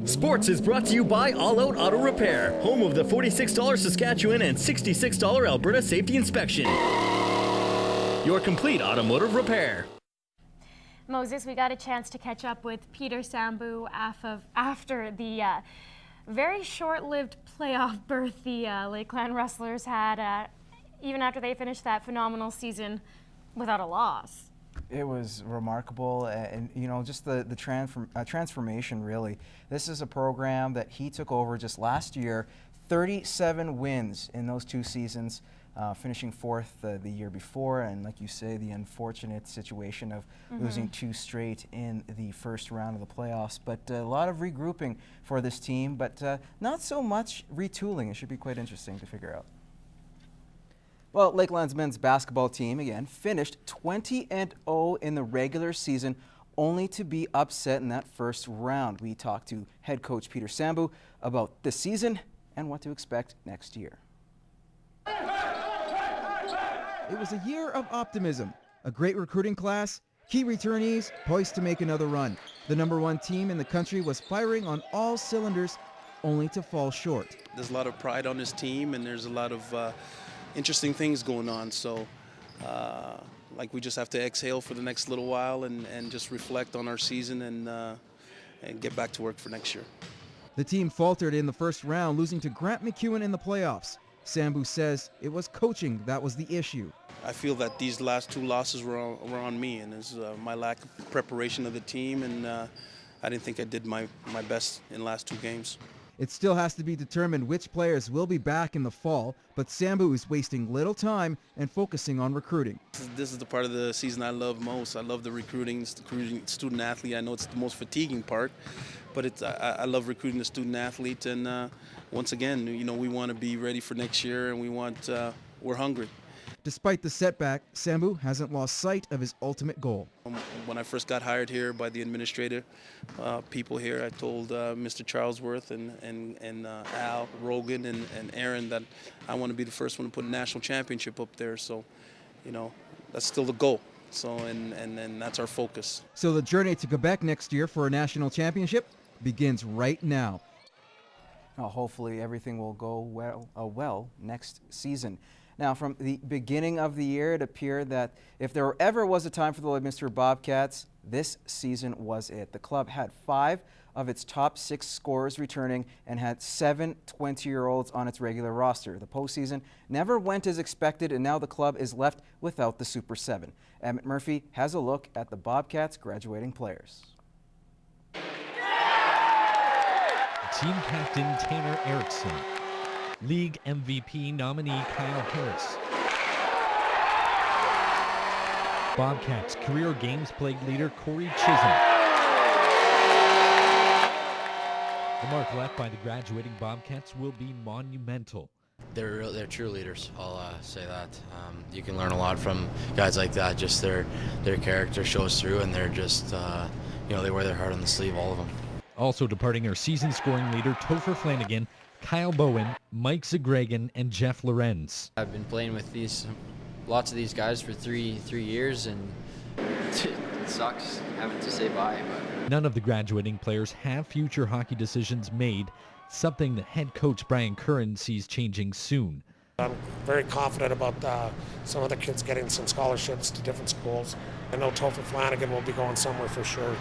Sports is brought to you by All Out Auto Repair, home of the $46 Saskatchewan and $66 Alberta Safety Inspection. Your complete automotive repair. Moses, we got a chance to catch up with Peter Sambu after the very short-lived playoff berth the Lakeland Rustlers had, even after they finished that phenomenal season without a loss. It was remarkable, and you know, just the transformation, really. This is a program that he took over just last year, 37 wins in those 2 seasons, finishing 4th the year before, and like you say, the unfortunate situation of losing 2 straight in the first round of the playoffs. But a lot of regrouping for this team, but not so much retooling. It should be quite interesting to figure out. Well, Lakeland's men's basketball team, again, finished 20-0 in the regular season, only to be upset in that first round. We talked to head coach Peter Sambu about this season and what to expect next year. It was a year of optimism, a great recruiting class, key returnees poised to make another run. The #1 team in the country was firing on all cylinders, only to fall short. There's a lot of pride on this team, and there's a lot of interesting things going on. So, like, we just have to exhale for the next little while and just reflect on our season and get back to work for next year. The team faltered in the first round, losing to Grant McEwen in the playoffs. Sambu says it was coaching that was the issue. I feel that these last 2 losses were on me, and it's my lack of preparation of the team, and I didn't think I did my best in the last 2 games. It still has to be determined which players will be back in the fall, but Sambu is wasting little time and focusing on recruiting. This is the part of the season I love most. I love the recruiting student athlete. I know it's the most fatiguing part, but I love recruiting the student athlete. And once again, you know, we want to be ready for next year, and we're hungry. Despite the setback, Sambu hasn't lost sight of his ultimate goal. When I first got hired here by the administrative people here, I told Mr. Charlesworth and Al Rogan and Aaron that I want to be the first one to put a national championship up there. So, you know, that's still the goal. So, and that's our focus. So the journey to Quebec next year for a national championship begins right now. Well, hopefully everything will go well next season. Now, from the beginning of the year, it appeared that if there ever was a time for the Mr. Bobcats, this season was it. The club had 5 of its top 6 scorers returning and had 7 20-year-olds on its regular roster. The postseason never went as expected, and now the club is left without the Super 7. Emmett Murphy has a look at the Bobcats' graduating players. Team captain Tanner Erickson. League MVP nominee Kyle Harris. Bobcats career games played leader Corey Chisholm. The mark left by the graduating Bobcats will be monumental. They're true leaders, I'll say that. You can learn a lot from guys like that. Just their character shows through, and they're just, you know, they wear their heart on the sleeve, all of them. Also departing are season scoring leader Topher Flanagan, Kyle Bowen, Mike Zagregan, and Jeff Lorenz. I've been playing with lots of these guys for three years, and it sucks having to say bye. But none of the graduating players have future hockey decisions made, something that head coach Brian Curran sees changing soon. I'm very confident about some of the kids getting some scholarships to different schools. I know Topher Flanagan will be going somewhere for sure.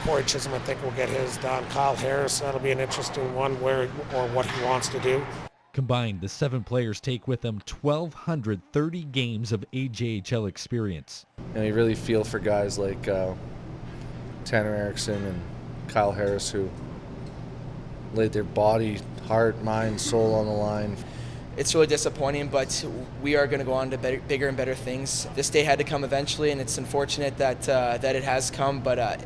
Corey Chisholm, I think, will get his done. Kyle Harris, that'll be an interesting one, where or what he wants to do. Combined, the 7 players take with them 1,230 games of AJHL experience. And you really feel for guys like Tanner Erickson and Kyle Harris, who laid their body, heart, mind, soul on the line. It's really disappointing, but we are going to go on to bigger and better things. This day had to come eventually, and it's unfortunate that it has come, but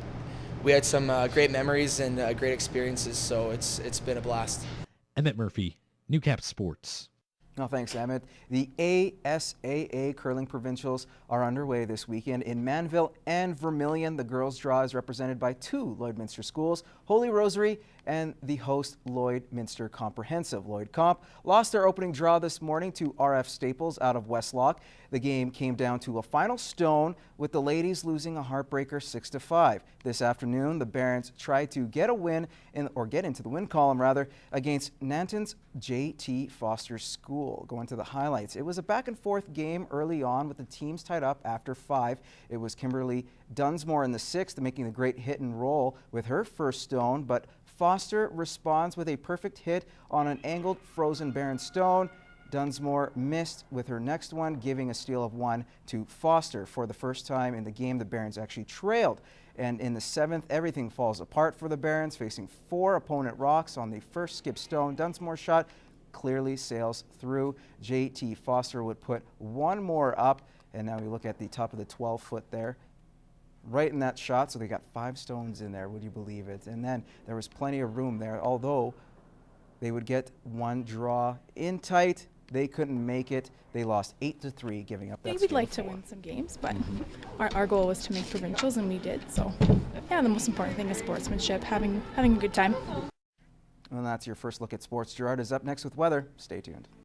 we had some great memories and great experiences, so it's been a blast. Emmett Murphy, Newcap Sports. Oh, thanks, Emmett. The ASAA Curling Provincials are underway this weekend in Manville and Vermilion. The girls' draw is represented by 2 Lloydminster schools, Holy Rosary and the host Lloydminster Comprehensive. Lloyd Comp lost their opening draw this morning to RF Staples out of Westlock. The game came down to a final stone, with the ladies losing a heartbreaker 6-5. This afternoon, the Barons tried to get a win get into the win column against Nanton's J.T. Foster School. Going to the highlights, it was a back and forth game early on with the teams tied up after 5. It was Kimberly Dunsmore in the 6th making the great hit and roll with her first stone, but Foster responds with a perfect hit on an angled frozen Baron stone. Dunsmore missed with her next one, giving a steal of 1 to Foster. For the first time in the game, the Barons actually trailed. And in the 7th, everything falls apart for the Barons, facing 4 opponent rocks on the first skip stone. Dunsmore's shot clearly sails through. J.T. Foster would put 1 more up, and now we look at the top of the 12-foot there. Right in that shot, so they got 5 stones in there, would you believe it? And then there was plenty of room there, although they would get 1 draw in tight. They couldn't make it. They lost 8-3, giving up that. We'd like to win some games, but our goal was to make provincials, and we did. So, yeah, the most important thing is sportsmanship, having a good time. And that's your first look at sports. Gerard is up next with weather. Stay tuned.